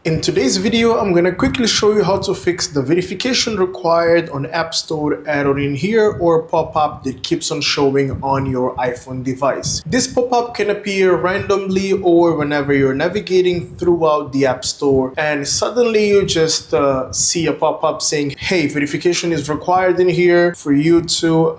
In today's video, I'm going to quickly show you how to fix the verification required on App Store error in here or pop-up that keeps on showing on your iPhone device. This pop-up can appear randomly or whenever you're navigating throughout the App Store and suddenly you just see a pop-up saying, hey, verification is required in here for you to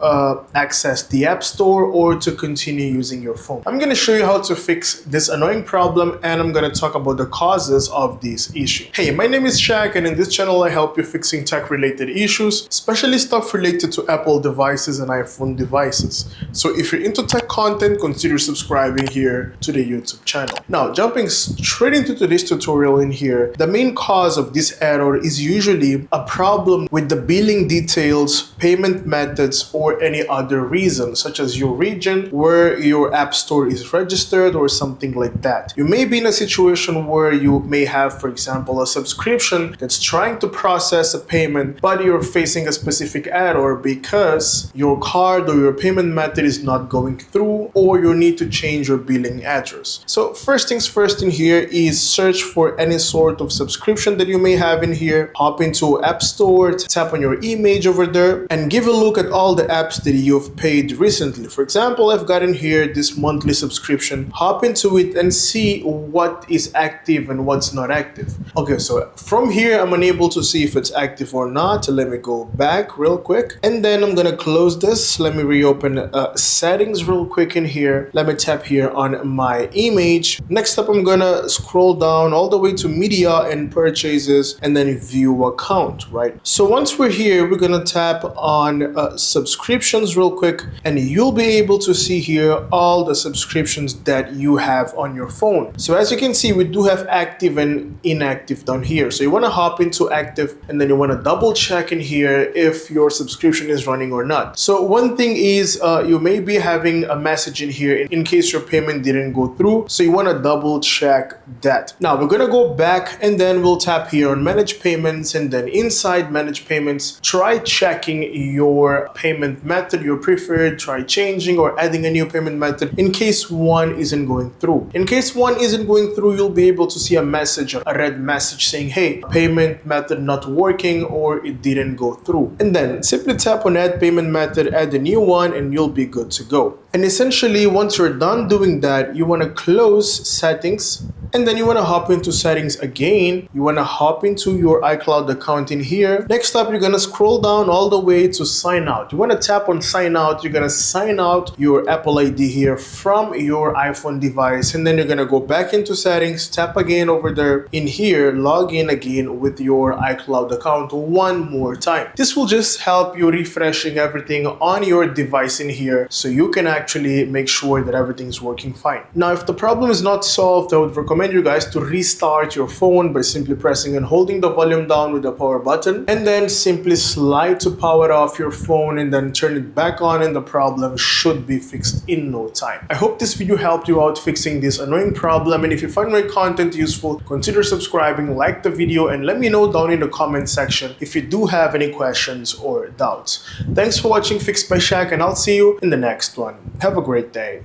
access the App Store or to continue using your phone. I'm going to show you how to fix this annoying problem and I'm going to talk about the causes of this issue. Hey, my name is Shaq and in this channel I help you fixing tech related issues, especially stuff related to Apple devices and iPhone devices. So if you're into tech content, consider subscribing here to the YouTube channel. Now, jumping straight into today's tutorial in here, the main cause of this error is usually a problem with the billing details, payment methods, or any other reason, such as your region where your App Store is registered or something like that. You may be in a situation where you may have, for example, a subscription that's trying to process a payment, but you're facing a specific error because your card or your payment method is not going through, or you need to change your billing address. So first things first in here is search for any sort of subscription that you may have in here. Hop into App Store, tap on your image over there, and give a look at all the apps that you've paid recently. For example, I've got in here this monthly subscription. Hop into it and see what is active and what's not active. Okay, so from here I'm unable to see if it's active or not. Let me go back real quick and then I'm gonna close this. Let me reopen settings real quick in here. Let me tap here on my image. Next up, I'm gonna scroll down all the way to media and purchases and then view account, right? So once we're here, we're gonna tap on subscriptions real quick and you'll be able to see here all the subscriptions that you have on your phone. So as you can see, we do have active and inactive down here. So you want to hop into active and then you want to double check in here if your subscription is running or not. So one thing is you may be having a message in here in case your payment didn't go through. So you want to double check that. Now we're going to go back and then we'll tap here on manage payments, and then inside manage payments, try checking your payment method, your preferred, try changing or adding a new payment method in case one isn't going through. In case one isn't going through, you'll be able to see a message, a red message saying, hey, payment method not working or it didn't go through. And then simply tap on add payment method, add a new one, and you'll be good to go. And essentially, once you're done doing that, you want to close settings and then you want to hop into settings again. You want to hop into your iCloud account in here. Next up, you're going to scroll down all the way to sign out. You want to tap on sign out. You're going to sign out your Apple ID here from your iPhone device. And then you're going to go back into settings, tap again over there in here, log in again with your iCloud account one more time. This will just help you refreshing everything on your device in here so you can actually make sure that everything's working fine. Now, if the problem is not solved, I would recommend you guys to restart your phone by simply pressing and holding the volume down with the power button, and then simply slide to power off your phone and then turn it back on, and the problem should be fixed in no time. I hope this video helped you out fixing this annoying problem, and if you find my content useful, consider subscribing, like the video, and let me know down in the comment section if you do have any questions or doubts. Thanks for watching Fixed by Shaq, and I'll see you in the next one. Have a great day.